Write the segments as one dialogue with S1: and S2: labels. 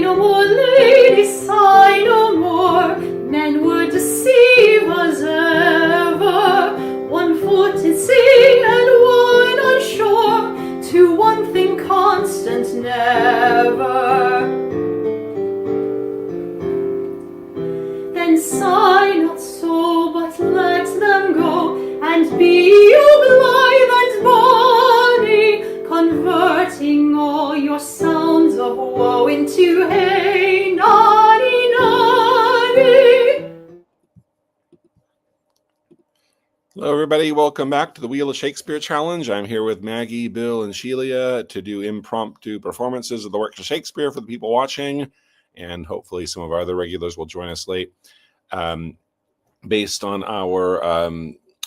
S1: no more, ladies, sigh no more. Men would deceive us ever. One foot in sea and one on shore, to one thing constant never. Then sigh not so, but let them go, and be you blithe and bonny, converting all your sounds of woe into hey, nonny, nonny.
S2: Hello, everybody. Welcome back to the Wheel of Shakespeare Challenge. I'm here with Maggie, Bill, and Sheila to do impromptu performances of the works of Shakespeare for the people watching, and hopefully some of our other regulars will join us late. Based on our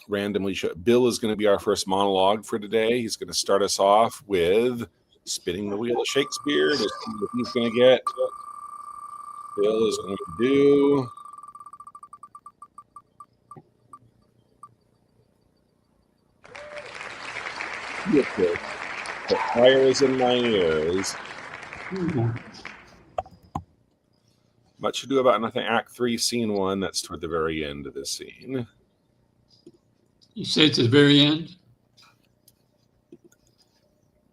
S2: randomly show, Bill is going to be our first monologue for today. He's going to start us off with spinning the Wheel of Shakespeare to see what he's going to get. Bill is going to do... The fire is in my ears. Much Ado About Nothing, Act 3, Scene 1. That's toward the very end of this scene.
S3: You say it's at the very end?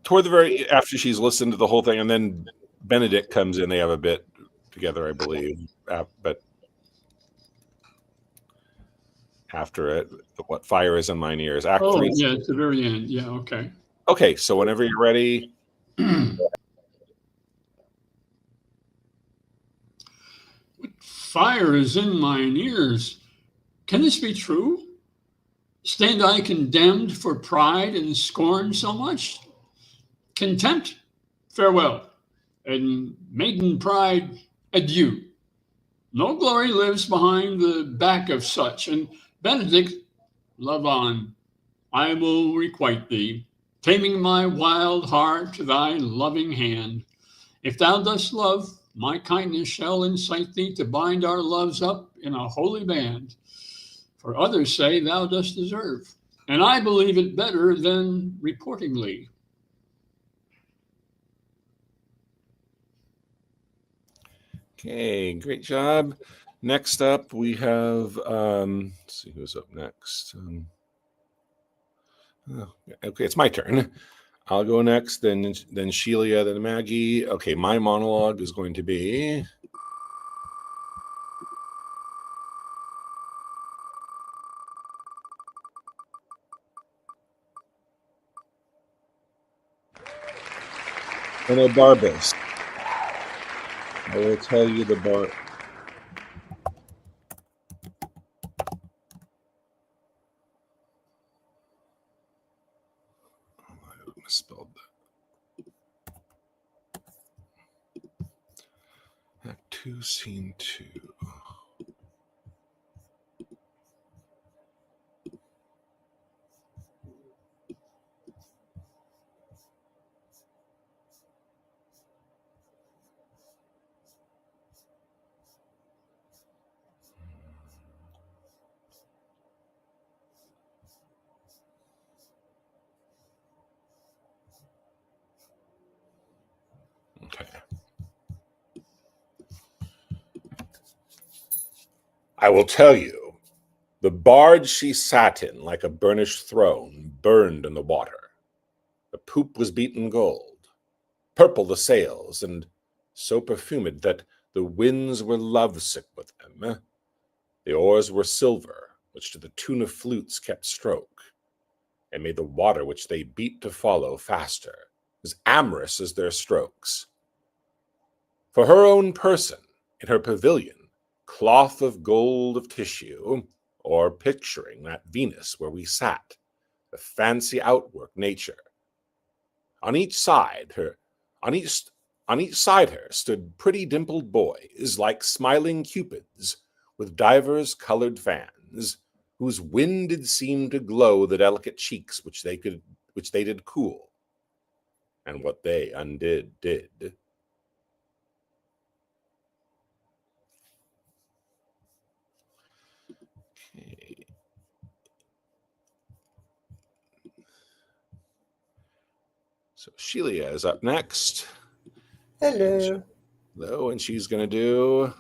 S2: Toward the very... After she's listened to the whole thing, and then Benedict comes in. They have a bit together, I believe. But after it, what fire is in mine ears. Act 3.
S3: Yeah, it's the very end. Yeah, okay.
S2: Okay, so whenever you're ready...
S3: Fire is in mine ears. Can this be true? Stand I condemned for pride and scorn so much? Contempt, farewell, and maiden pride, adieu. No glory lives behind the back of such, and Benedict, love on. I will requite thee, taming my wild heart to thy loving hand. If thou dost love, my kindness shall incite thee to bind our loves up in a holy band. For others say thou dost deserve, and I believe it better than reportingly.
S2: Okay, great job. Next up, we have, let's see who's up next. Okay, it's my turn. I'll go next, then Sheila, then Maggie. Okay, my monologue is going to be... Barbus. I will tell you the bar... I misspelled that. Act 2, Scene 2. Okay. I will tell you, the barge she sat in, like a burnished throne, burned in the water. The poop was beaten gold, purple the sails, and so perfumed that the winds were lovesick with them. The oars were silver, which to the tune of flutes kept stroke, and made the water which they beat to follow faster, as amorous as their strokes. For her own person, in her pavilion, cloth of gold of tissue, or picturing that Venus where we sat, the fancy outwork nature. On each side her stood pretty dimpled boys, like smiling cupids, with divers colored fans, whose wind did seem to glow the delicate cheeks which they did cool, and what they undid did. Okay. So Sheila is up next.
S4: Hello.
S2: Hello, and she's going to do...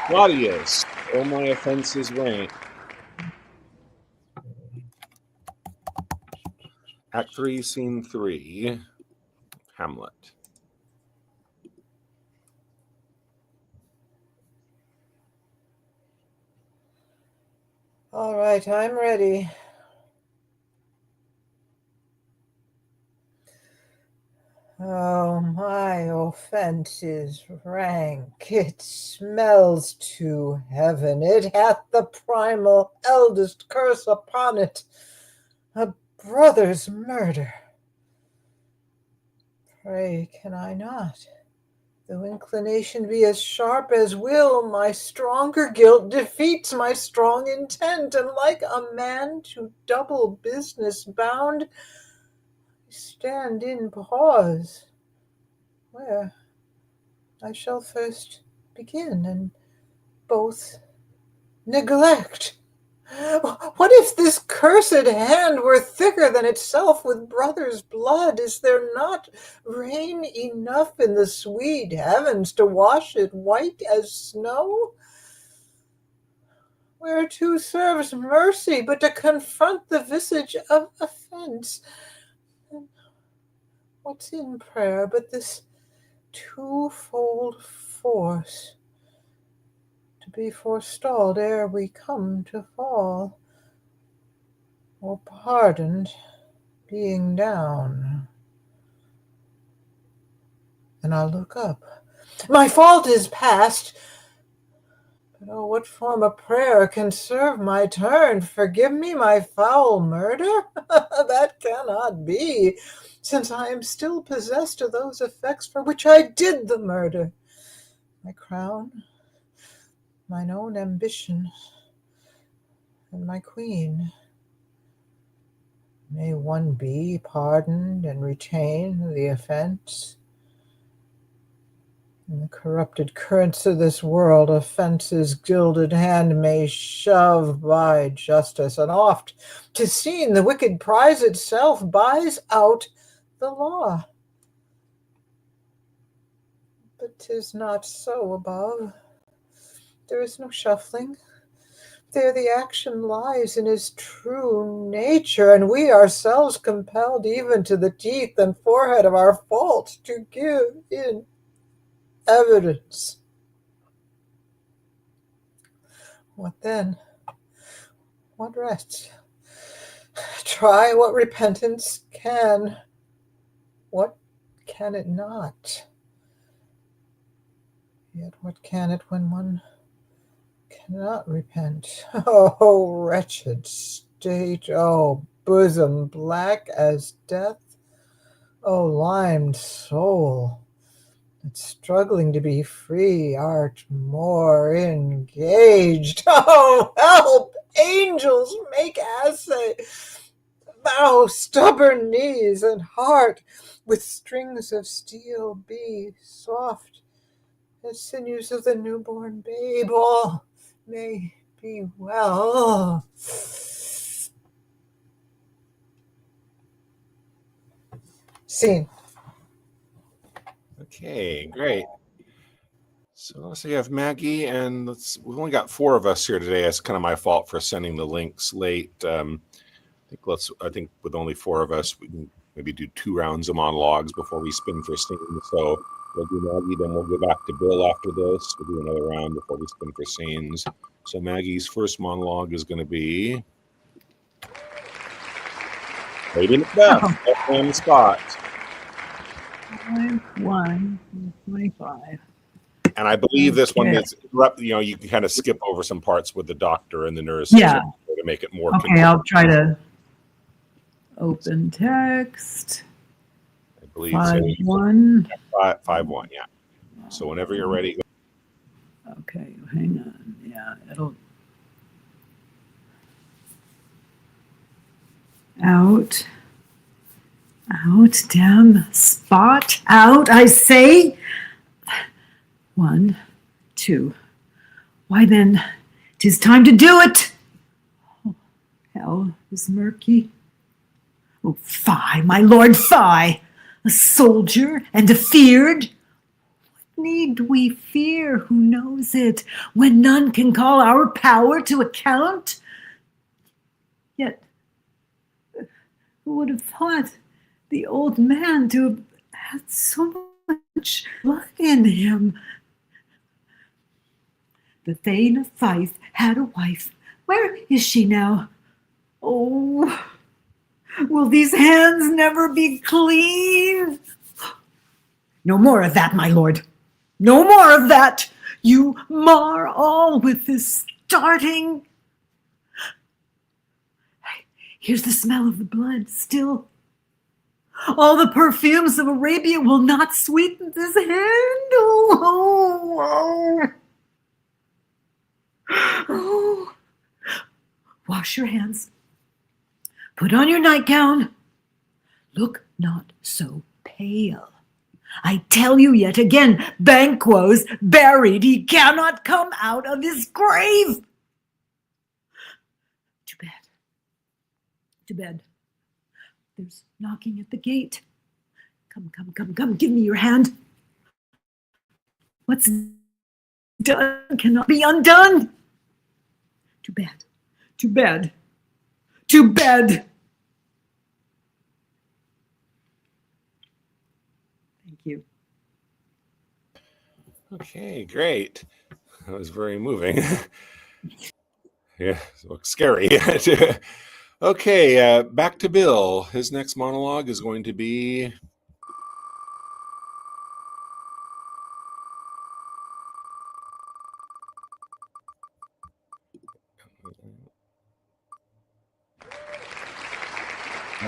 S2: Claudius, oh my offenses rank. Act 3, Scene 3, Hamlet.
S4: All right, I'm ready. Oh, my offense is rank. It smells to heaven. It hath the primal eldest curse upon it, a brother's murder. Pray, can I not? Though inclination be as sharp as will, my stronger guilt defeats my strong intent, and like a man to double business bound, stand in pause, where I shall first begin, and both neglect. What if this cursed hand were thicker than itself with brother's blood? Is there not rain enough in the sweet heavens to wash it white as snow? Whereto serves mercy but to confront the visage of offense? What's in prayer but this twofold force, to be forestalled ere we come to fall, or pardoned being down? And I'll look up. My fault is past, but oh, what form of prayer can serve my turn? Forgive me my foul murder? That cannot be, since I am still possessed of those effects for which I did the murder. My crown, mine own ambition, and my queen. May one be pardoned and retain the offense? In the corrupted currents of this world, offence's gilded hand may shove by justice, and oft, 'tis seen, the wicked prize itself buys out the law. But 'tis not so above. There is no shuffling. There the action lies in his true nature, and we ourselves compelled even to the teeth and forehead of our fault to give in evidence. What then? What rest? Try what repentance can. What can it not? Yet what can it when one cannot repent? Oh, wretched state! Oh, bosom black as death! Oh, limed soul, that struggling to be free art more engaged! Oh, help! Angels, make assay! Thou stubborn knees and heart with strings of steel be soft as sinews of the newborn babe. All may be well. Scene.
S2: Okay, great. So let's see, we have Maggie, and we've only got 4 of us here today. It's kind of my fault for sending the links late. I think with only 4 of us, we can maybe do 2 rounds of monologues before we spin for scene. So we'll do Maggie, then we'll go back to Bill after this. We'll do another round before we spin for scenes. So Maggie's first monologue is going to be Lady Macbeth, on the spot.
S5: 1, 25.
S2: And I believe this one is, you can kind of skip over some parts with the doctor and the nurse to make it more.
S5: Okay, I'll try to open text.
S2: I believe
S5: 5-1.
S2: 5-1, yeah. So whenever you're ready.
S5: Okay, hang on. Yeah, it'll. Out, damn spot, out, I say. 1, 2, Why then, 'tis time to do it. Oh, hell is murky. Oh, fie, my lord, fie! A soldier and afeard? What need we fear, who knows it, when none can call our power to account? Yet, who would have thought the old man to have had so much blood in him? The Thane of Fife had a wife. Where is she now? Oh, will these hands never be clean? No more of that, my lord. No more of that. You mar all with this starting. Here's the smell of the blood still. All the perfumes of Arabia will not sweeten this hand. Oh. Oh. Wash your hands. Put on your nightgown. Look not so pale. I tell you yet again, Banquo's buried. He cannot come out of his grave. To bed. To bed. There's knocking at the gate. Come, come, come, come, give me your hand. What's done cannot be undone. To bed, to bed, to bed. Thank you.
S2: Okay, great. That was very moving. Yeah, it looks scary. Okay, back to Bill. His next monologue is going to be...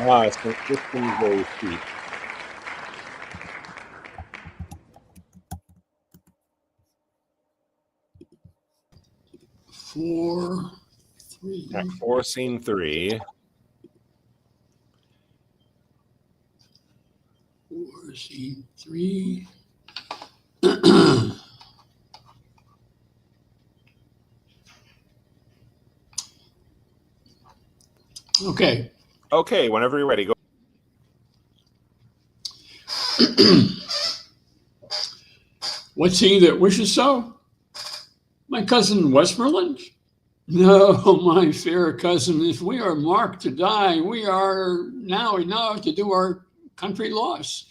S2: it's this one's very steep.
S3: 4, 3.
S2: Act 4, Scene 3.
S3: 4, Scene 3. Okay.
S2: Okay, whenever you're ready, go.
S3: What's he that wishes so? My cousin Westmoreland? No, my fair cousin, if we are marked to die, we are now enough to do our country loss.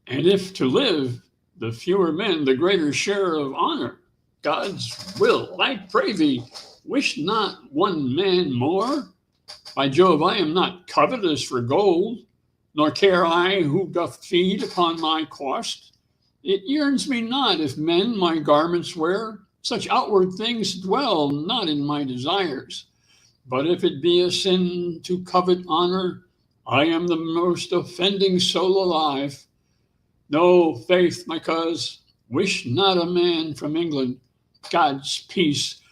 S3: And if to live, the fewer men, the greater share of honor. God's will, I pray thee, wish not one man more. By Jove, I am not covetous for gold, nor care I who doth feed upon my cost. It yearns me not if men my garments wear. Such outward things dwell not in my desires. But if it be a sin to covet honor, I am the most offending soul alive. No, faith, my cuz, wish not a man from England God's peace.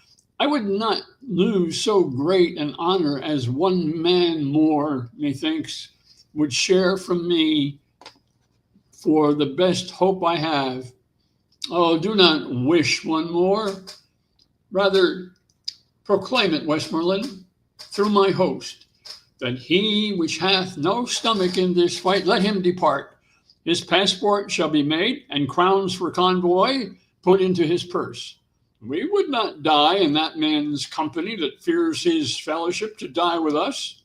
S3: I would not lose so great an honor as one man more, methinks, would share from me for the best hope I have. Oh, do not wish one more. Rather, proclaim it, Westmoreland, through my host, that he which hath no stomach in this fight, let him depart. His passport shall be made, and crowns for convoy put into his purse. We would not die in that man's company that fears his fellowship to die with us.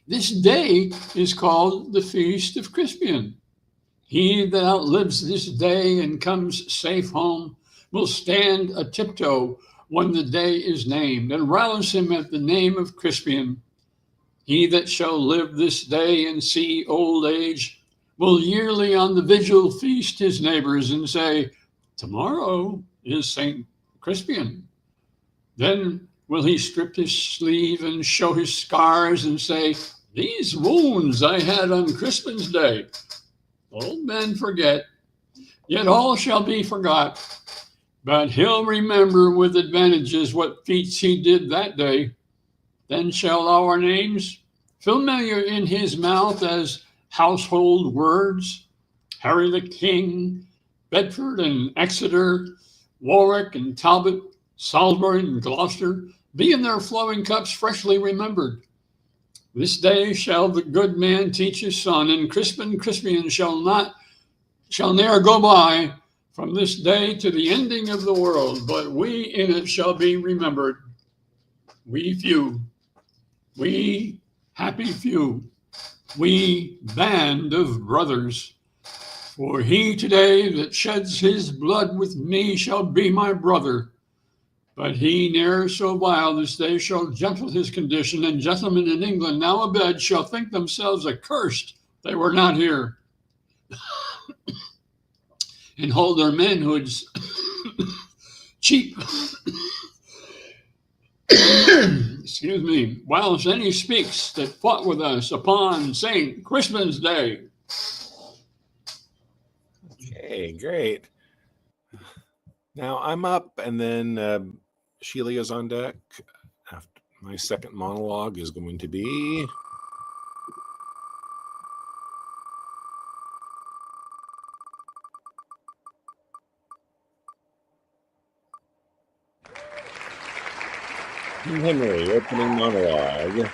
S3: This day is called the Feast of Crispian. He that outlives this day and comes safe home will stand a tiptoe when the day is named, and rouse him at the name of Crispian. He that shall live this day and see old age will yearly on the vigil feast his neighbors and say, tomorrow is St. Crispian. Then will he strip his sleeve and show his scars and say, these wounds I had on Crispin's day. Old men forget, yet all shall be forgot. But he'll remember with advantages what feats he did that day. Then shall our names, familiar in his mouth as household words, Harry the King, Bedford and Exeter, Warwick and Talbot, Salisbury and Gloucester, be in their flowing cups freshly remembered. This day shall the good man teach his son, and Crispin Crispian shall ne'er go by from this day to the ending of the world, but we in it shall be remembered. We few, we happy few, we band of brothers. For he today that sheds his blood with me shall be my brother. But he ne'er so vile this day shall gentle his condition, and gentlemen in England now abed shall think themselves accursed they were not here, and hold their manhoods cheap. Excuse me, whilst any speaks that fought with us upon St. Crispin's Day.
S2: Okay, great. Now I'm up, and then Shelia's on deck. After my second monologue is going to be King Henry, opening monologue.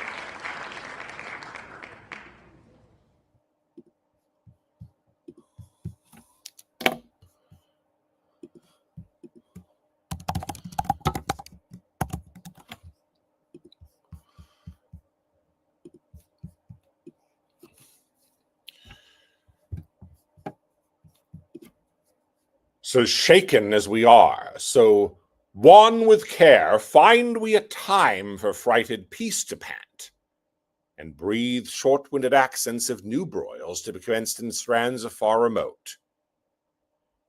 S2: So shaken as we are, so wan with care, find we a time for frighted peace to pant, and breathe short-winded accents of new broils to be commenced in strands afar remote.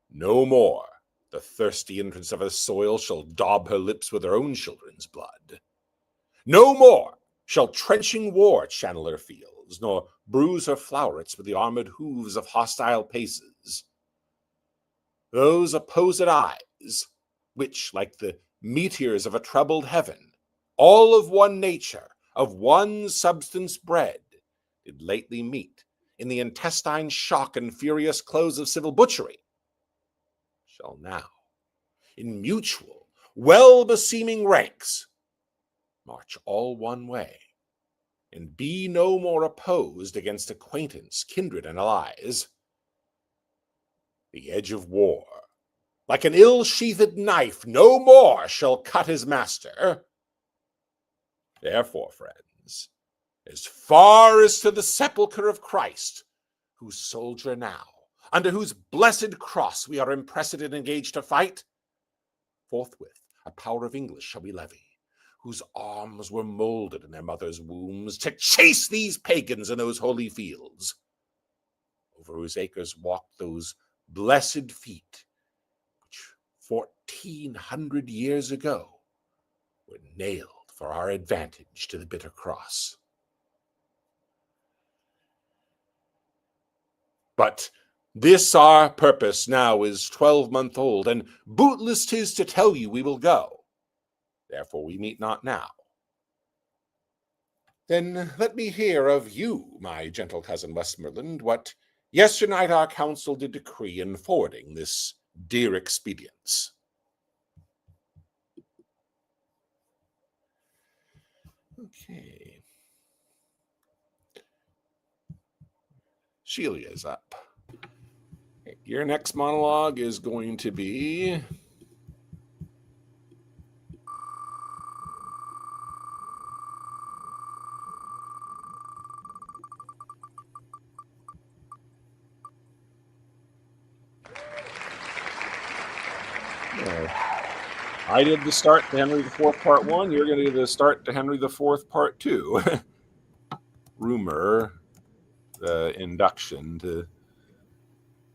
S2: No more the thirsty entrance of her soil shall daub her lips with her own children's blood. No more shall trenching war channel her fields, nor bruise her flowerets with the armored hooves of hostile paces. Those opposed eyes, which, like the meteors of a troubled heaven, all of one nature, of one substance bred, did lately meet in the intestine shock and furious close of civil butchery, shall now, in mutual, well-beseeming ranks, march all one way, and be no more opposed against acquaintance, kindred, and allies. The edge of war, like an ill-sheathed knife, no more shall cut his master. Therefore, friends, as far as to the sepulchre of Christ, whose soldier now, under whose blessed cross we are impressed and engaged to fight, forthwith a power of English shall we levy, whose arms were molded in their mothers' wombs, to chase these pagans in those holy fields, over whose acres walked those blessed feet, which 1400 years ago were nailed for our advantage to the bitter cross. But this our purpose now is 12-month old, and bootless 'tis to tell you we will go. Therefore we meet not now. Then let me hear of you, my gentle cousin Westmoreland, what yesternight our council did decree in forwarding this dear expedience. Okay. Shelia's up. Your next monologue is going to be I did the start to Henry IV Part 1. You're going to do the start to Henry IV Part 2. Rumor, the induction to,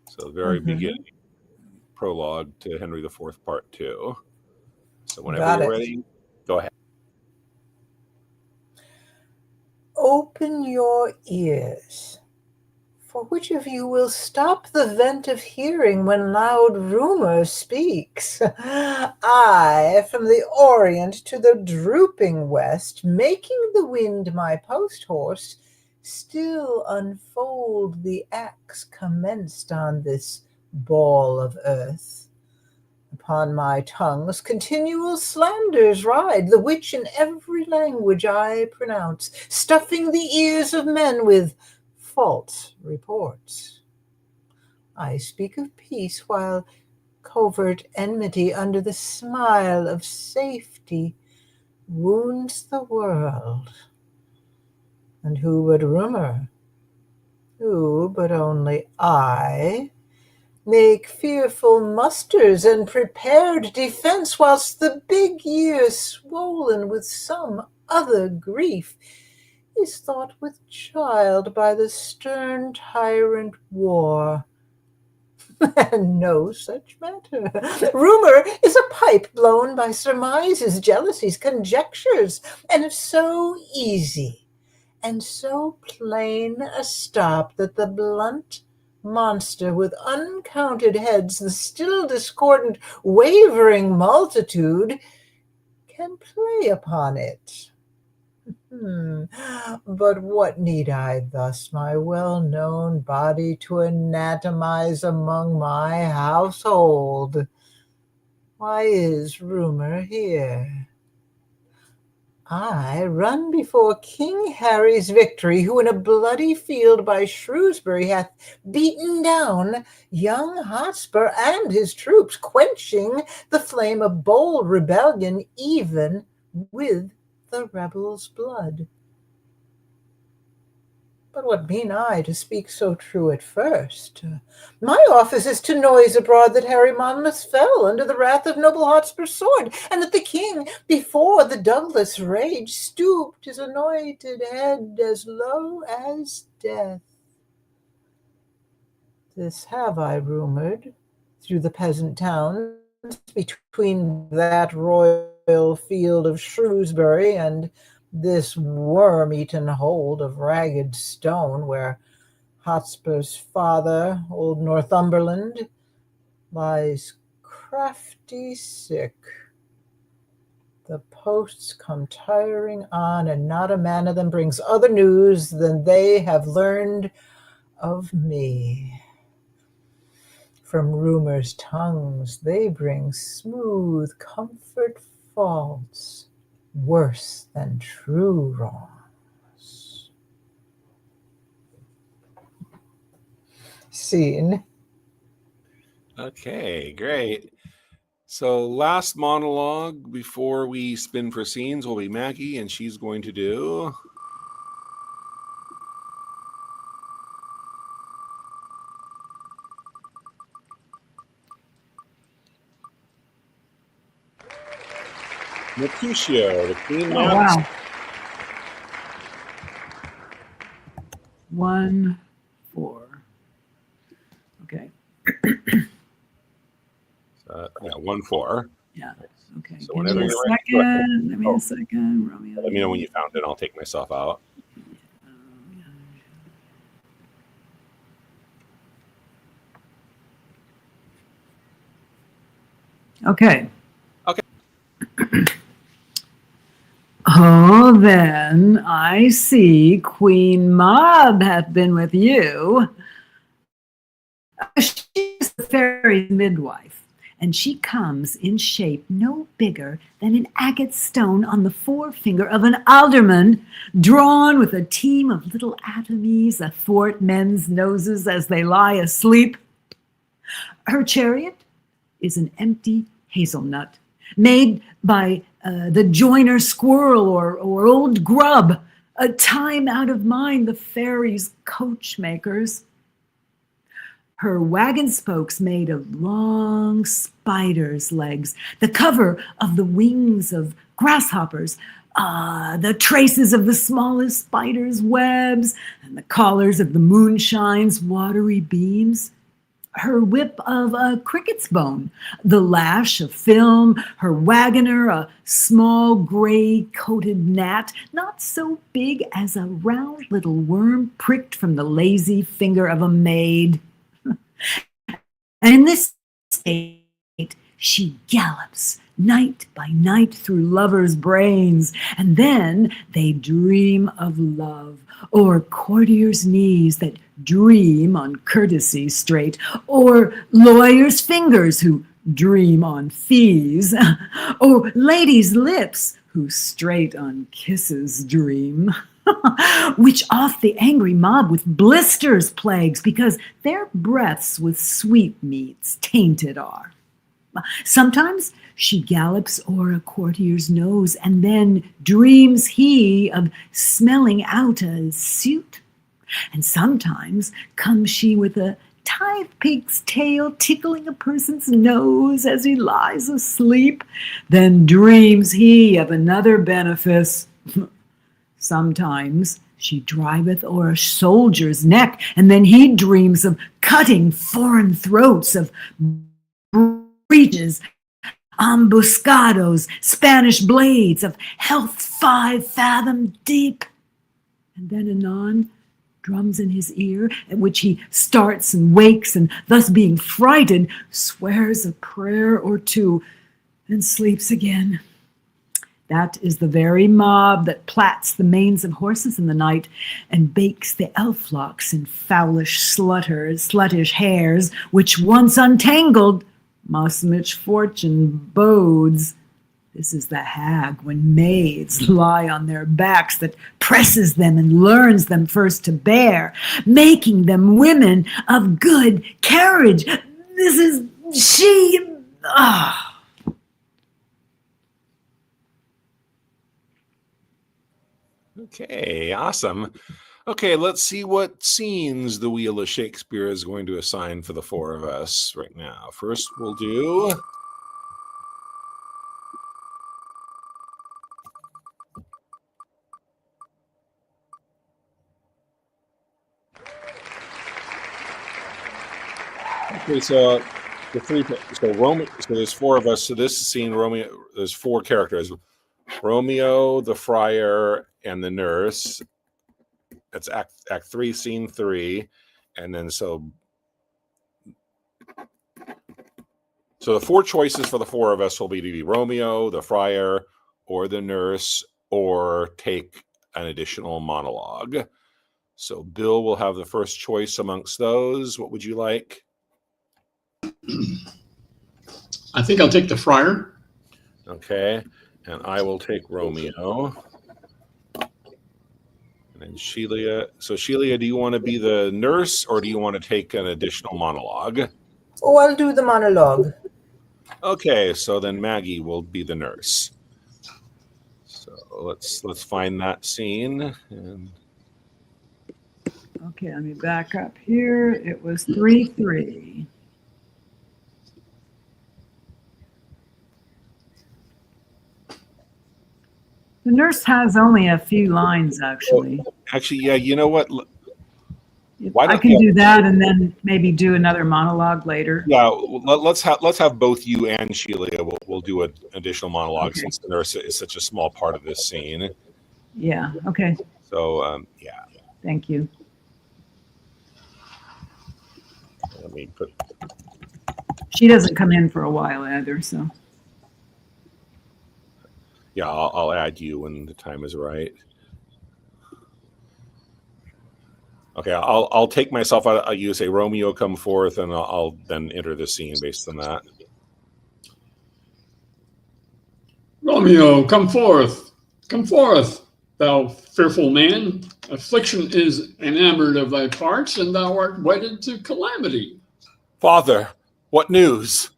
S2: so the very beginning, prologue to Henry IV Part 2. So whenever you're ready, go ahead.
S4: Open your ears. For which of you will stop the vent of hearing when loud rumor speaks? I, from the Orient to the drooping West, making the wind my post-horse, still unfold the axe commenced on this ball of earth. Upon my tongue's continual slanders ride, the which in every language I pronounce, stuffing the ears of men with false reports. I speak of peace while covert enmity under the smile of safety wounds the world. And who but rumor? Who but only I make fearful musters and prepared defense, whilst the big year, swollen with some other grief, is thought with child by the stern tyrant war. And no such matter. Rumor is a pipe blown by surmises, jealousies, conjectures, and if so easy and so plain a stop that the blunt monster with uncounted heads, the still discordant, wavering multitude, can play upon it. But what need I thus my well-known body to anatomize among my household? Why is rumor here? I run before King Harry's victory, who in a bloody field by Shrewsbury hath beaten down young Hotspur and his troops, quenching the flame of bold rebellion even with the rebels' blood. But what mean I to speak so true at first? My office is to noise abroad that Harry Monmouth fell under the wrath of noble Hotspur's sword, and that the king, before the Douglas rage, stooped his anointed head as low as death. This have I rumored through the peasant towns, between that royal field of Shrewsbury and this worm-eaten hold of Ragged Stone, where Hotspur's father, old Northumberland, lies crafty sick. The posts come tiring on, and not a man of them brings other news than they have learned of me. From rumor's tongues they bring smooth comfort false, worse than true wrongs. Scene.
S2: Okay, great. So last monologue before we spin for scenes will be Maggie, and she's going to do... Mercutio, the Queen
S5: Oh,
S2: Mouse.
S5: wow. 1, 4. Okay.
S2: Yeah, 1, 4.
S5: Yeah. Okay.
S2: So
S5: Give
S2: whenever
S5: me a
S2: you're ready, go ahead.
S5: second. Give me a second. Romeo.
S2: Let me know when you found it. I'll take myself out.
S5: Okay.
S2: Okay.
S5: Oh, then I see Queen Mab hath been with you. She is the fairy midwife, and she comes in shape no bigger than an agate stone on the forefinger of an alderman, drawn with a team of little atomies athwart men's noses as they lie asleep. Her chariot is an empty hazelnut, made by the joiner squirrel or old grub, a time out of mind the fairies' coachmakers. Her wagon spokes made of long spider's legs, the cover of the wings of grasshoppers, the traces of the smallest spider's webs, and the collars of the moonshine's watery beams. Her whip of a cricket's bone, the lash of film, her wagoner a small gray-coated gnat, not so big as a round little worm pricked from the lazy finger of a maid. And in this state, she gallops night by night through lovers' brains, and then they dream of love, or courtiers' knees that dream on courtesy straight, or lawyers' fingers who dream on fees, or ladies' lips who straight on kisses dream, which oft the angry mob with blisters plagues, because their breaths with sweetmeats tainted are. Sometimes she gallops o'er a courtier's nose, and then dreams he of smelling out a suit. And sometimes comes she with a tithe pig's tail tickling a person's nose as he lies asleep. Then dreams he of another benefice. Sometimes she driveth o'er a soldier's neck, and then he dreams of cutting foreign throats, of breaches, ambuscados, Spanish blades, of health 5 fathom deep. And then anon drums in his ear, at which he starts and wakes, and thus being frightened, swears a prayer or two, and sleeps again. That is the very mob that plats the manes of horses in the night, and bakes the elf locks in foulish sluttish hairs, which once untangled, must misfortune bodes. This is the hag when maids lie on their backs, that presses them and learns them first to bear, making them women of good carriage. This is she.
S2: Okay, awesome. Okay, let's see what scenes the Wheel of Shakespeare is going to assign for the four of us right now. First, we'll do... Okay, so there's four of us. So this scene, there's four characters: Romeo, the friar, and the nurse. That's act 3, scene 3, and then so the four choices for the four of us will be to be Romeo, the friar, or the nurse, or take an additional monologue. So Bill will have the first choice amongst those. What would you like?
S3: I think I'll take the friar.
S2: Okay, and I will take Romeo. And Sheila. So Sheila, do you want to be the nurse, or do you want to take an additional monologue?
S4: Oh, I'll do the monologue.
S2: Okay, so then Maggie will be the nurse. So let's find that scene. And...
S5: Okay, let me back up here. It was 3-3. The nurse has only a few lines, actually.
S2: Actually, yeah, you know what?
S5: I can do that and then maybe do another monologue later.
S2: Yeah, let's have both you and Sheila. We'll do an additional monologue, okay, since the nurse is such a small part of this scene.
S5: Yeah. Okay.
S2: So yeah.
S5: Thank you.
S2: Let me put.
S5: She doesn't come in for a while either, so.
S2: Yeah, I'll add you when the time is right. Okay, I'll take myself out. You say Romeo, come forth, and I'll then enter the scene based on that.
S3: Romeo, come forth, thou fearful man. Affliction is enamored of thy parts, and thou art wedded to calamity.
S2: Father, what news?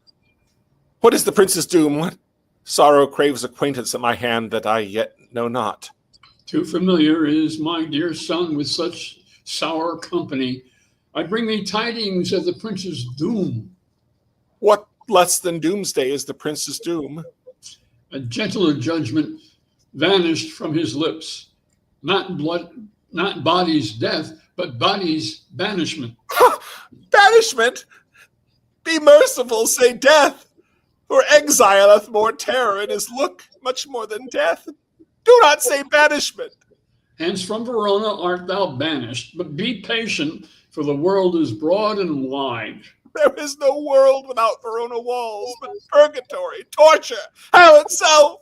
S2: What is the prince's doom? What sorrow craves acquaintance at my hand that I yet know not?
S3: Too familiar is my dear son with such sour company. I bring thee tidings of the prince's doom.
S2: What less than doomsday is the prince's doom?
S3: A gentler judgment vanished from his lips. Not body's death, but body's banishment.
S2: Banishment? Be merciful, say death. For exile hath more terror in his look, much more than death. Do not say banishment.
S3: Hence from Verona art thou banished, but be patient, for the world is broad and wide.
S2: There is no world without Verona walls, but purgatory, torture, hell itself.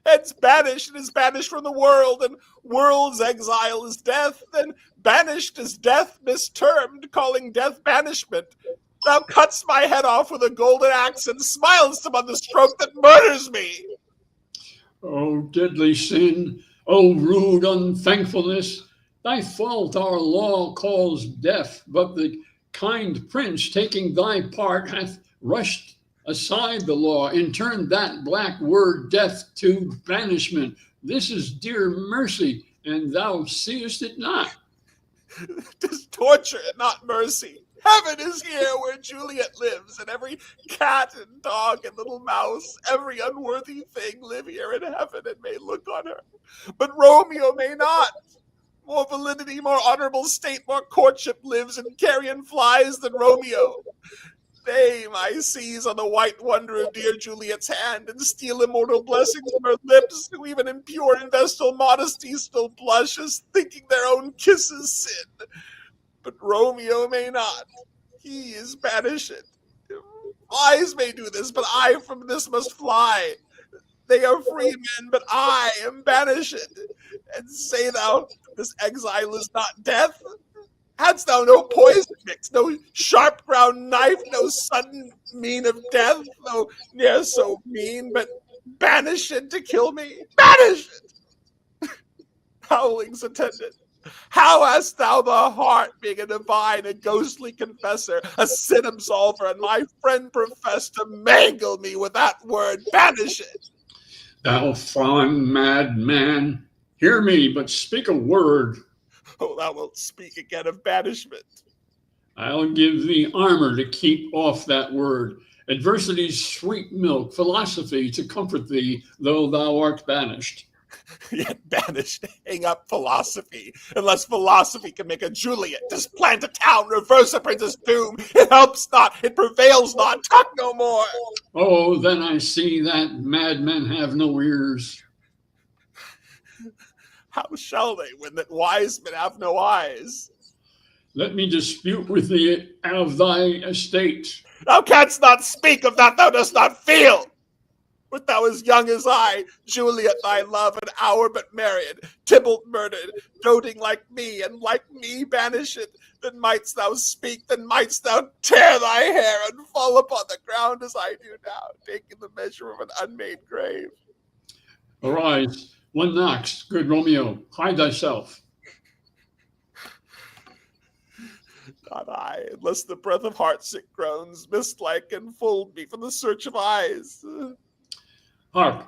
S2: Hence banished is banished from the world, and world's exile is death, and banished is death mistermed, calling death banishment. Thou cuts my head off with a golden axe and smilest upon the stroke that murders me.
S3: O deadly sin, O rude unthankfulness, thy fault our law calls death, but the kind prince taking thy part hath rushed aside the law and turned that black word death to banishment. This is dear mercy, and thou seest it not.
S2: 'Tis torture and not mercy. Heaven is here where Juliet lives, and every cat and dog and little mouse, every unworthy thing live here in heaven and may look on her. But Romeo may not. More validity, more honorable state, more courtship lives in carrion flies than Romeo. Fame I seize on the white wonder of dear Juliet's hand, and steal immortal blessings from her lips, who even in pure and vestal modesty still blushes, thinking their own kisses sin. But Romeo may not. He is banished. Flies may do this, but I from this must fly. They are free men, but I am banished. And say thou, this exile is not death? Hadst thou no poison mixed, no sharp ground knife, no sudden mean of death, though ne'er so mean, but banished to kill me? Banished! Howlings attendant, how hast thou the heart, being a divine, a ghostly confessor, a sin absolver, and my friend professed to mangle me with that word, banish it?
S3: Thou fond mad man, hear me, but speak a word.
S2: Oh, thou wilt speak again of banishment.
S3: I'll give thee armor to keep off that word, adversity's sweet milk, philosophy to comfort thee, though thou art banished.
S2: Yet banished, hang up philosophy. Unless philosophy can make a Juliet, displant a town, reverse a prince's doom. It helps not, it prevails not, talk no more.
S3: Oh, then I see that madmen have no ears.
S2: How shall they, when that wise men have no eyes?
S3: Let me dispute with thee of thy estate.
S2: Thou canst not speak of that thou dost not feel. Wert thou as young as I, Juliet thy love, an hour but married, Tybalt murdered, doting like me, and like me banished, then mightst thou speak, then mightst thou tear thy hair and fall upon the ground as I do now, taking the measure of an unmade grave.
S3: Arise, one knocks, good Romeo, hide thyself.
S2: Not I, unless the breath of heartsick groans, mist-like, enfold me from the search of eyes.
S3: Hark,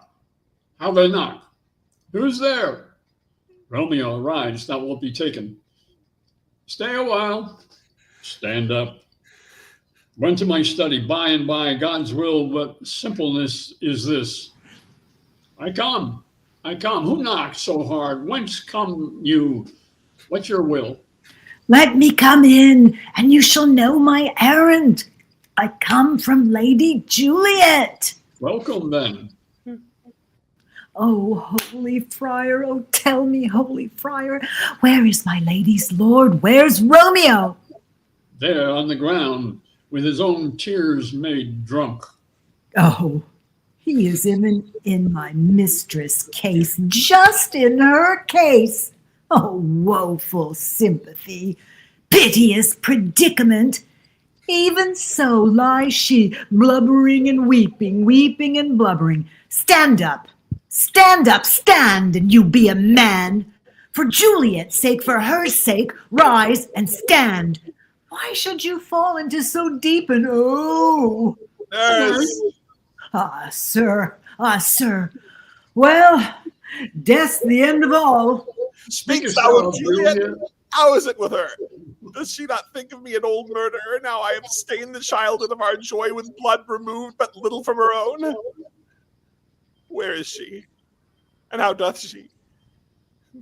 S3: how they knock. Who's there? Romeo, arise, thou wilt be taken. Stay a while. Stand up. Run to my study by and by, God's will, but simpleness is this. I come. Who knocks so hard? Whence come you? What's your will?
S5: Let me come in, and you shall know my errand. I come from Lady Juliet.
S3: Welcome, then.
S5: Oh, holy friar, oh, tell me, holy friar, where is my lady's lord? Where's Romeo?
S3: There on the ground, with his own tears made drunk.
S5: Oh, he is in my mistress' case, just in her case. Oh, woeful sympathy, piteous predicament. Even so lies she, blubbering and weeping, weeping and blubbering. Stand up, stand, and you be a man. For Juliet's sake, for her sake, rise and stand. Why should you fall into so deep an
S2: Nurse!
S5: Ah, sir. Well, death's the end of all.
S2: Speaks thou of Juliet? How is it with her? Does she not think of me an old murderer? Now I have stained the childhood of our joy with blood removed but little from her own. Where is she? And how doth she?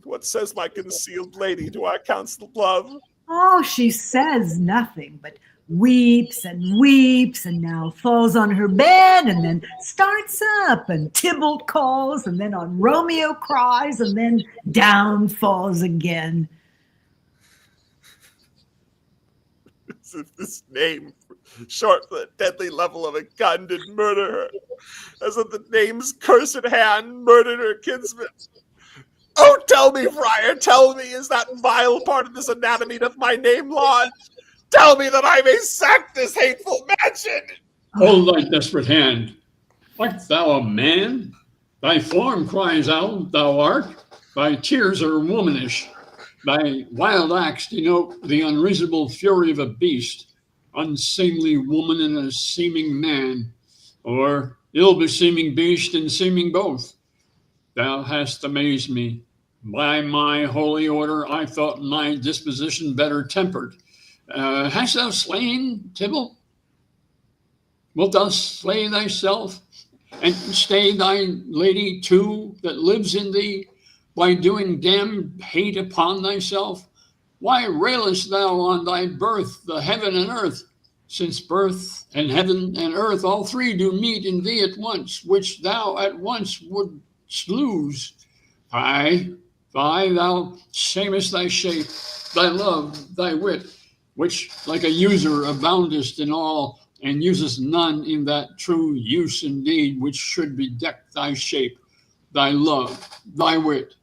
S2: What says my concealed lady to our counsel of love?
S5: Oh, she says nothing, but weeps and now falls on her bed and then starts up, and Tybalt calls, and then on Romeo cries, and then down falls again.
S2: As if this name, short of the deadly level of a gun, did murder her. As if the name's cursed hand murdered her kinsman. Oh, tell me, friar, tell me, is that vile part of this anatomy doth my name lodge? Tell me that I may sack this hateful mansion.
S3: Hold thy desperate hand. Art thou a man? Thy form cries out, thou art. Thy tears are womanish. Thy wild acts denote the unreasonable fury of a beast, unseemly woman in a seeming man, or ill-beseeming beast and seeming both. Thou hast amazed me. By my holy order, I thought my disposition better tempered. Hast thou slain Tybalt? Wilt thou slay thyself, and stay thy lady too that lives in thee, by doing damned hate upon thyself? Why railest thou on thy birth, the heaven and earth, since birth and heaven and earth all three do meet in thee at once, which thou at once wouldst lose? Aye, thou shamest thy shape, thy love, thy wit, which like a user aboundest in all, and usest none in that true use indeed which should bedeck thy shape, thy love, thy wit.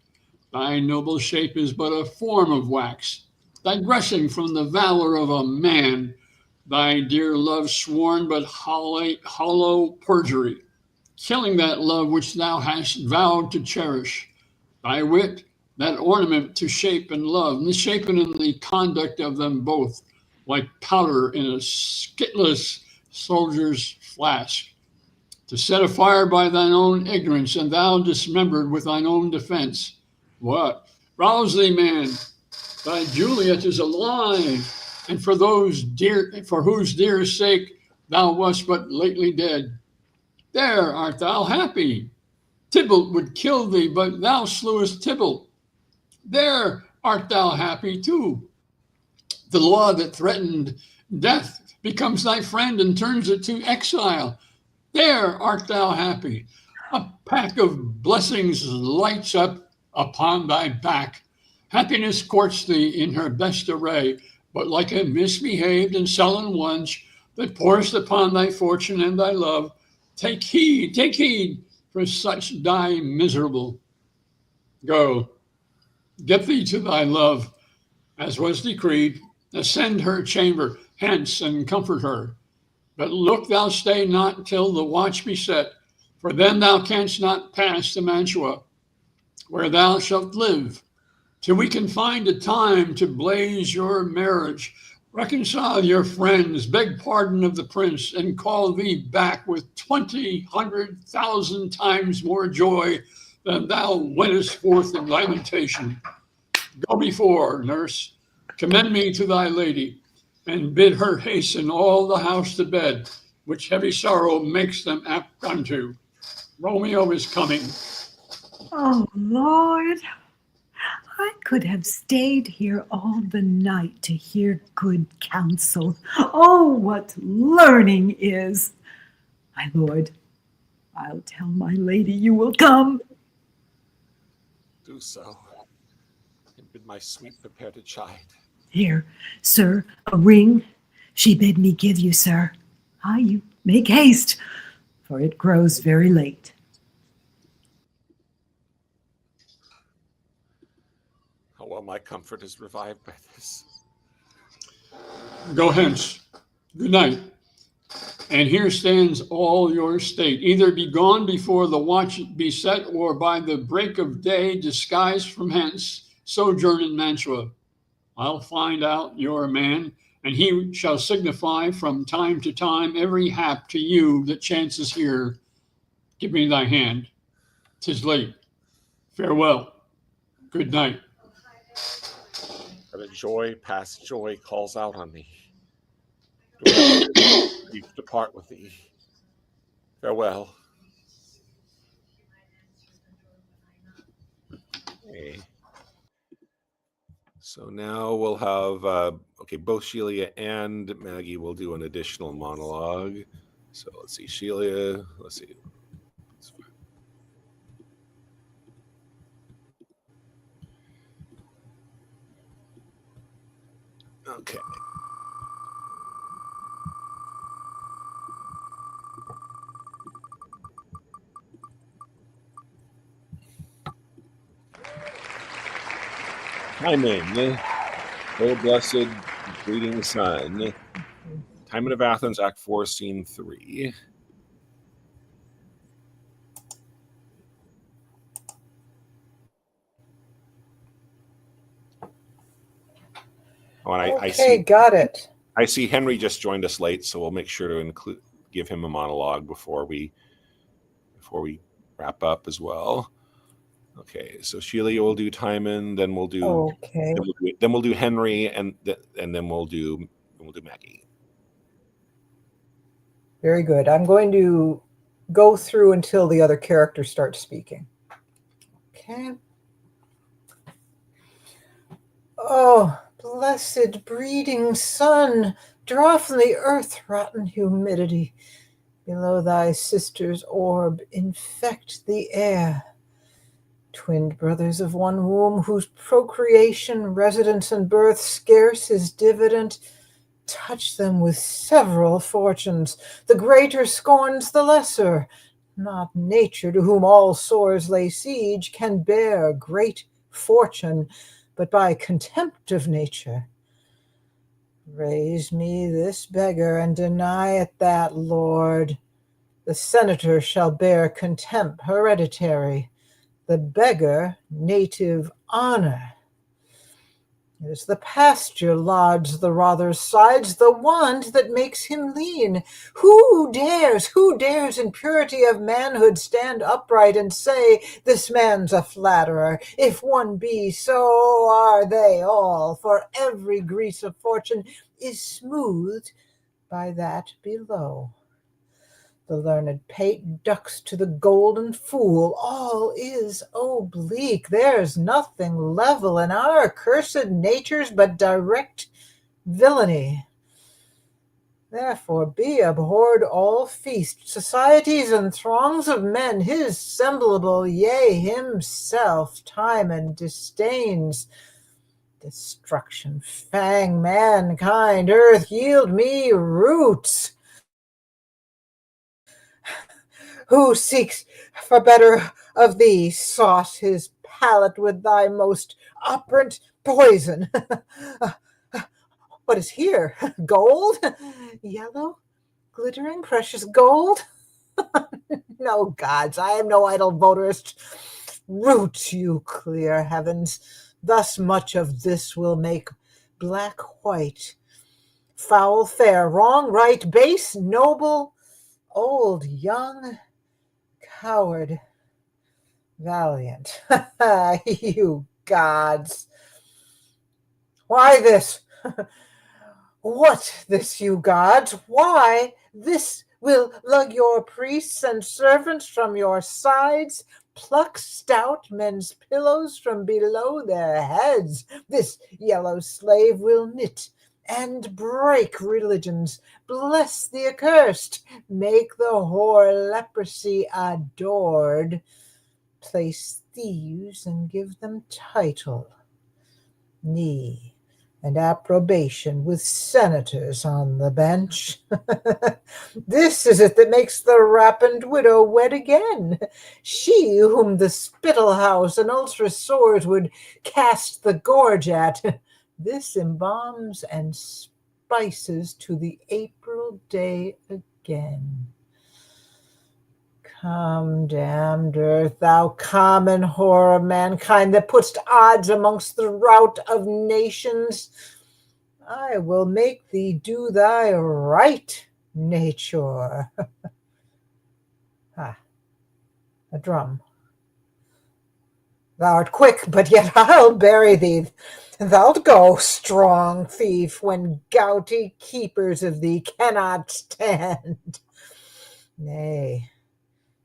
S3: Thy noble shape is but a form of wax, digressing from the valor of a man. Thy dear love sworn but hollow perjury, killing that love which thou hast vowed to cherish. Thy wit, that ornament to shape and love, misshapen in the conduct of them both, like powder in a skitless soldier's flask, to set afire by thine own ignorance, and thou dismembered with thine own defense. What? Rouse thee, man. Thy Juliet is alive, and for whose dear sake thou wast but lately dead. There art thou happy. Tybalt would kill thee, but thou slewest Tybalt. There art thou happy too. The law that threatened death becomes thy friend and turns it to exile. There art thou happy. A pack of blessings lights up upon thy back. Happiness courts thee in her best array, but like a misbehaved and sullen wench that pours upon thy fortune and thy love, take heed, for such die miserable. Go, get thee to thy love, as was decreed. Ascend her chamber hence and comfort her. But look thou stay not till the watch be set, for then thou canst not pass to Mantua, where thou shalt live, till we can find a time to blaze your marriage, reconcile your friends, beg pardon of the prince, and call thee back with 1,000 times more joy than thou wentest forth in lamentation. Go before, nurse, commend me to thy lady, and bid her hasten all the house to bed, which heavy sorrow makes them apt unto. Romeo is coming.
S5: Oh, Lord, I could have stayed here all the night to hear good counsel. Oh, what learning is! My lord, I'll tell my lady you will come.
S2: Do so, and bid my sweet prepare to chide.
S5: Here, sir, a ring she bid me give you, sir. Ah, you make haste, for it grows very late.
S2: How well my comfort is revived by this.
S3: Go hence. Good night. And here stands all your state. Either be gone before the watch be set, or by the break of day, disguised from hence, sojourn in Mantua. I'll find out your man, and he shall signify from time to time every hap to you that chances here. Give me thy hand. 'Tis late. Farewell. Good night.
S2: But a joy past joy calls out on me. Do I grief to part with thee? Farewell. Okay. So now we'll have, both Sheila and Maggie will do an additional monologue. So let's see, Sheila, let's see. Okay. Hi, man. Oh, blessed Breeding Sun. Timon of Athens, Act 4, Scene 3. Oh, and
S4: Okay, got it.
S2: I see Henry just joined us late, so we'll make sure to give him a monologue before we wrap up as well. Okay, so Sheila will do Timon, then we'll do then we'll do Henry, and then we'll do Maggie.
S4: Very good. I'm going to go through until the other character starts speaking. Okay. Oh, blessed breeding sun, draw from the earth rotten humidity. Below thy sister's orb, infect the air. Twinned brothers of one womb, whose procreation, residence, and birth scarce is dividend, touch them with several fortunes. The greater scorns the lesser. Not nature, to whom all sores lay siege, can bear great fortune, but by contempt of nature. Raise me this beggar, and deny it that, Lord. The senator shall bear contempt hereditary, the beggar native honor. It is the pasture lauds the rother's sides, the wand that makes him lean. Who dares in purity of manhood stand upright and say, this man's a flatterer? If one be, so are they all, for every grease of fortune is smoothed by that below. The learned pate ducks to the golden fool. All is oblique. There's nothing level in our cursed natures but direct villainy. Therefore be abhorred all feast, societies and throngs of men. His semblable, yea, himself, Timon disdains. Destruction fang mankind, earth yield me roots. Who seeks for better of thee, sauce his palate with thy most operant poison. What is here? Gold? Yellow? Glittering precious gold? No, gods, I am no idle votarist. Root, you clear heavens. Thus much of this will make black white, foul fair, wrong right, base noble, old young, coward, valiant. You gods. Why this? What this, you gods? Why this will lug your priests and servants from your sides, pluck stout men's pillows from below their heads? This yellow slave will knit and break religions, bless the accursed, make the whore leprosy adored, place thieves and give them title, knee, and approbation with senators on the bench. This is it that makes the rapined widow wed again, she whom the spittle house and ultra sores would cast the gorge at. This embalms and spices to the April day again. Come, damned earth, thou common whore of mankind, that put'st odds amongst the rout of nations, I will make thee do thy right nature. Ah, a drum. Thou art quick, but yet I'll bury thee. Thou'lt go, strong thief, when gouty keepers of thee cannot stand. Nay,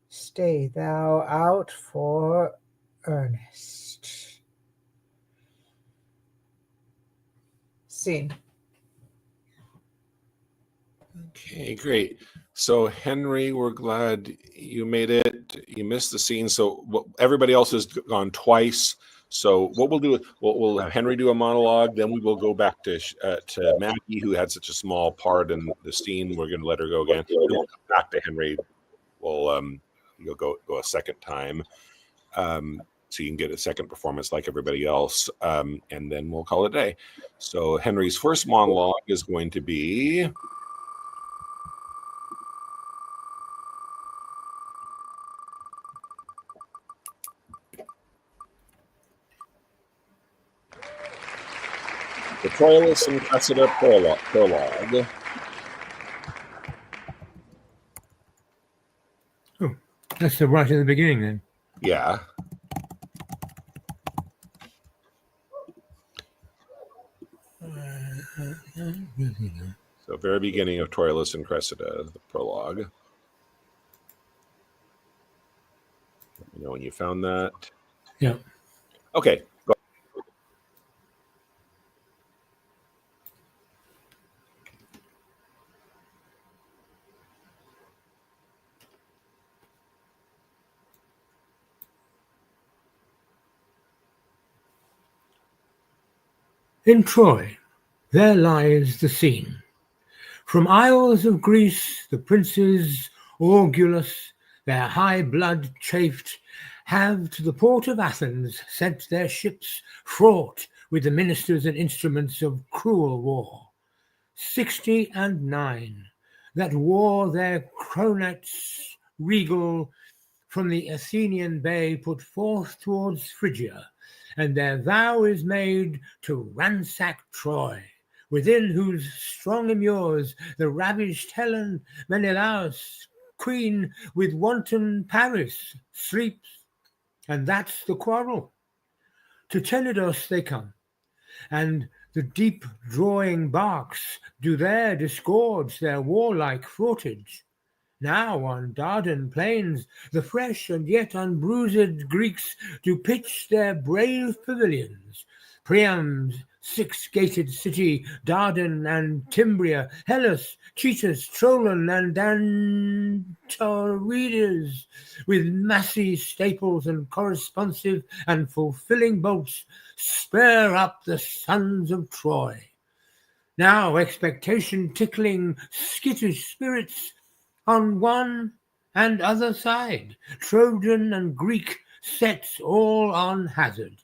S4: stay thou out for earnest. Scene.
S2: Okay, great. So Henry, we're glad you made it. You missed the scene. So everybody else has gone twice. So what we'll do, we'll have Henry do a monologue. Then we will go back to Maggie, who had such a small part in the scene. We're going to let her go again. Then we'll come back to Henry. You'll go a second time. so you can get a second performance like everybody else, and then we'll call it a day. So Henry's first monologue is going to be... the Troilus and Cressida prologue.
S6: Oh, that's the right at the beginning then.
S2: Yeah. So very beginning of Troilus and Cressida, the prologue. Let me know when you found that.
S6: Yeah.
S2: Okay. Go.
S6: In Troy, there lies the scene. From isles of Greece, the princes Orgulus, their high blood chafed, have to the port of Athens sent their ships fraught with the ministers and instruments of cruel war. 69 that wore their cronets regal from the Athenian bay put forth towards Phrygia, and their vow is made to ransack Troy, within whose strong immures the ravished Helen Menelaus, queen with wanton Paris, sleeps, and that's the quarrel. To Tenedos they come, and the deep drawing barks do there disgorge their warlike fraughtage. Now on Dardan plains the fresh and yet unbruised Greeks do pitch their brave pavilions. Priam's six-gated city, Dardan and Timbria, Hellas, Chetus, Trolan and Antorides, with massy staples and corresponsive and fulfilling bolts, spur up the sons of Troy. Now expectation tickling skittish spirits on one and other side, Trojan and Greek sets all on hazard.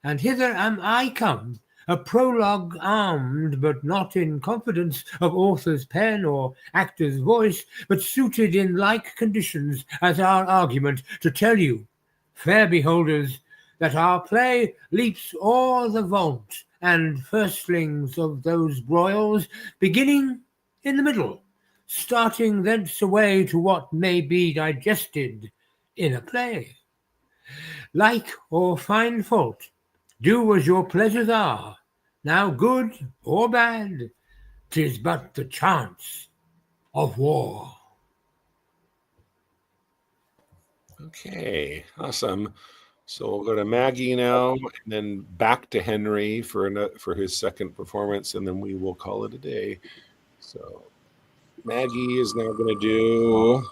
S6: And hither am I come, a prologue armed, but not in confidence of author's pen or actor's voice, but suited in like conditions as our argument, to tell you, fair beholders, that our play leaps o'er the vault and firstlings of those broils, beginning in the middle, starting thence away to what may be digested in a play. Like or find fault, do as your pleasures are, now good or bad, 'tis but the chance of war.
S2: Okay, awesome. So we'll go to Maggie now, and then back to Henry for his second performance, and then we will call it a day. So Maggie is now going to do...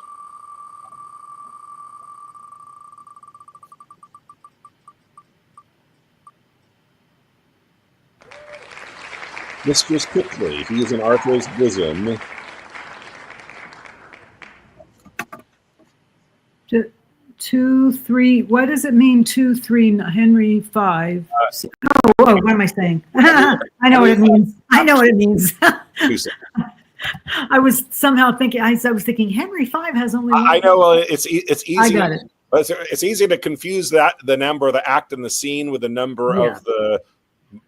S2: Mistress Quickly. He is in Arthur's bosom.
S5: Two, three. What does it mean? 2, 3, Henry 5. Whoa, what am I saying? I know what it means. I know what it means. I was somehow thinking. I was thinking Henry 5 has only one.
S2: I know. Well, it's easy.
S5: I got it.
S2: It's easy to confuse the number of the act and the scene with the number of the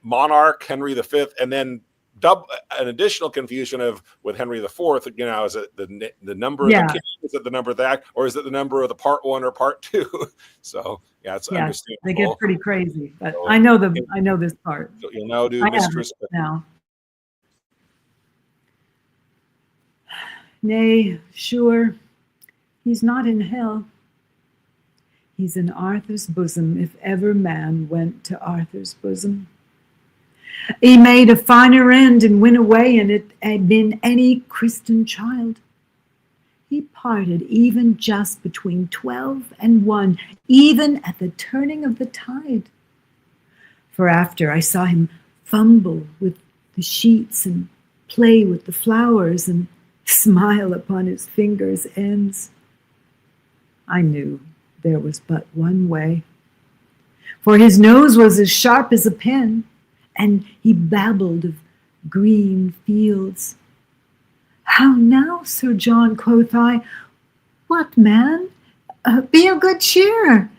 S2: monarch, Henry V, and then an additional confusion with Henry IV. You know, is it the number of the king? Is it the number of the act, or is it the number of the part 1 or part 2? So it's understandable.
S5: They get pretty crazy, but so, I know this part.
S2: So you'll now do Mistress
S5: now. Nay, sure, he's not in hell. He's in Arthur's bosom, if ever man went to Arthur's bosom. He made a finer end and went away, and it had been any Christian child. He parted even just between 12 and 1, even at the turning of the tide. For after I saw him fumble with the sheets and play with the flowers and smile upon his fingers' ends, I knew there was but one way, for his nose was as sharp as a pen, and he babbled of green fields. How now, Sir John, quoth I, what, man? Be of good cheer.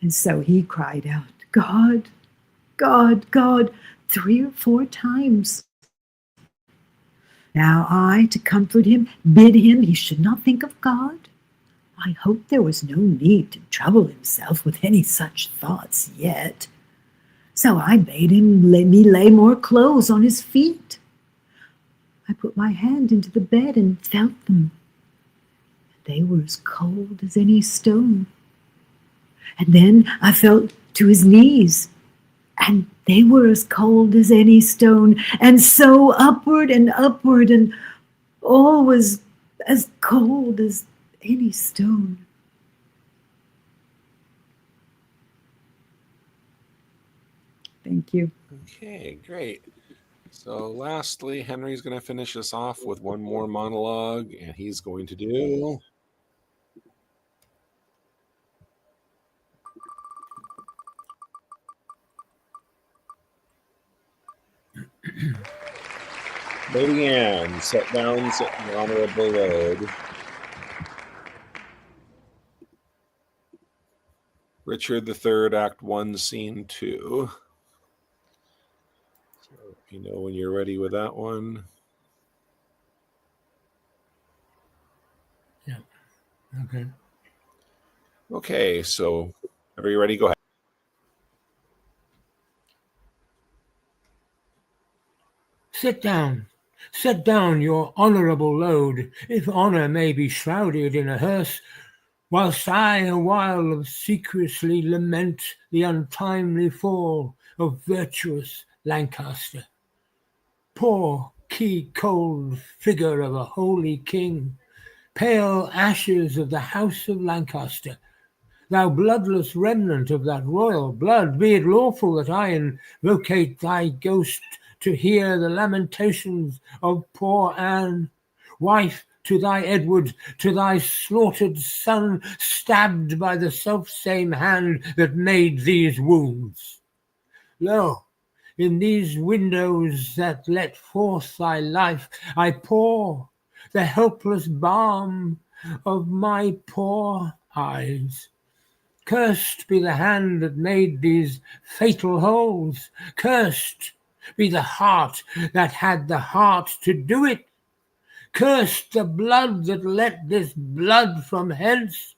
S5: And so he cried out, God, God, God, 3 or 4 times. Now I, to comfort him, bid him he should not think of God. I hoped there was no need to trouble himself with any such thoughts yet. So I bade him lay more clothes on his feet. I put my hand into the bed and felt them. They were as cold as any stone. And then I felt to his knees, and they were as cold as any stone, and so upward, and all was as cold as any stone. Thank you.
S2: Okay, great. So lastly, Henry's going to finish us off with one more monologue, and he's going to do... Lady Anne, set down, set the honorable load. Richard III, Act 1, Scene 2. So if you know when you're ready with that one.
S6: Yeah. Okay.
S2: Okay, so are you ready? Go ahead.
S6: Set down your honourable load, if honour may be shrouded in a hearse, whilst I awhile obsequiously lament the untimely fall of virtuous Lancaster. Poor key-cold figure of a holy king, pale ashes of the house of Lancaster, thou bloodless remnant of that royal blood, be it lawful that I invocate thy ghost to hear the lamentations of poor Anne, wife to thy Edward, to thy slaughtered son, stabbed by the self-same hand that made these wounds. Lo, in these windows that let forth thy life, I pour the helpless balm of my poor eyes. Cursed be the hand that made these fatal holes. Cursed be the heart that had the heart to do it. Cursed the blood that let this blood from hence.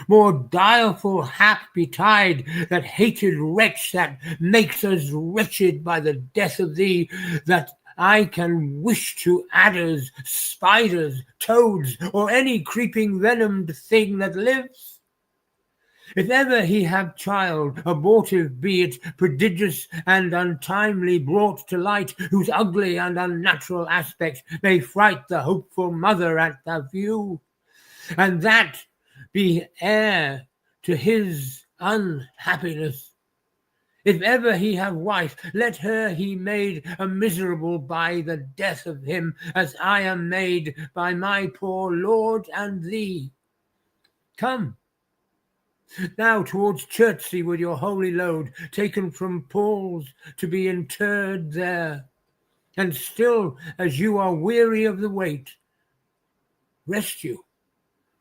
S6: More direful hap betide that hated wretch that makes us wretched by the death of thee, that I can wish to adders, spiders, toads, or any creeping venomed thing that lives. If ever he have child, abortive be it, prodigious and untimely brought to light, whose ugly and unnatural aspect may fright the hopeful mother at the view, and that be heir to his unhappiness. If ever he have wife, let her he made a miserable by the death of him, as I am made by my poor lord and thee. Come now towards Chertsey with your holy load, taken from Paul's to be interred there. And still, as you are weary of the weight, rest you,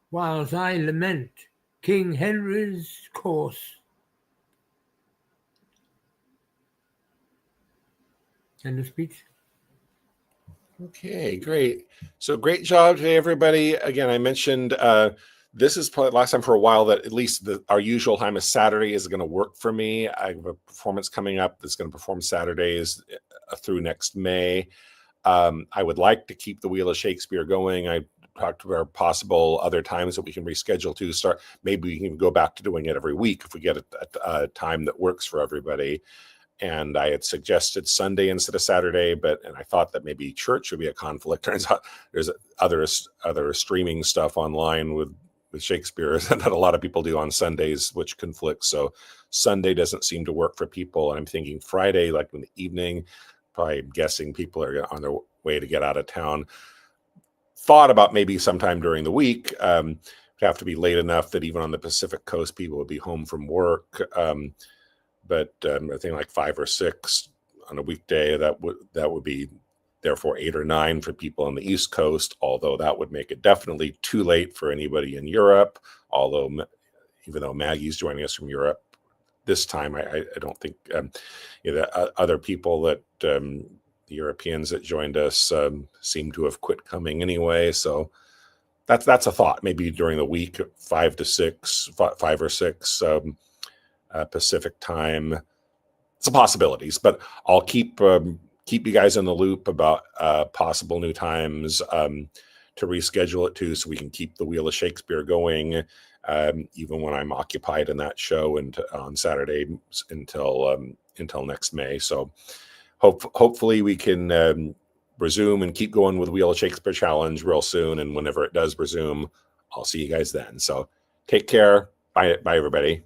S6: whiles I lament King Henry's course. End of speech.
S2: Okay, great. So great job today, everybody. Again, I mentioned this is probably the last time for a while that at least our usual time is Saturday is going to work for me. I have a performance coming up that's going to perform Saturdays through next May. I would like to keep the Wheel of Shakespeare going. I talked about possible other times that we can reschedule to start. Maybe we can go back to doing it every week if we get a time that works for everybody. And I had suggested Sunday instead of Saturday, and I thought that maybe church would be a conflict. Turns out there's other streaming stuff online with Shakespeare that a lot of people do on Sundays, which conflicts. So Sunday doesn't seem to work for people. And I'm thinking Friday, like in the evening, probably guessing people are on their way to get out of town. Thought about maybe sometime during the week. It'd have to be late enough that even on the Pacific Coast, people would be home from work. but I think like 5 or 6 on a weekday. That would be therefore 8 or 9 for people on the East Coast, although that would make it definitely too late for anybody in Europe. Although, even though Maggie's joining us from Europe this time, I don't think other people that the Europeans that joined us seem to have quit coming anyway. So that's a thought. Maybe during the week, 5 or 6 Pacific time. It's a possibilities, but I'll keep you guys in the loop about possible new times to reschedule it too, so we can keep the Wheel of Shakespeare going, even when I'm occupied in that show and on Saturday until next May. So hopefully we can resume and keep going with Wheel of Shakespeare Challenge real soon. And whenever it does resume, I'll see you guys then. So take care. Bye everybody.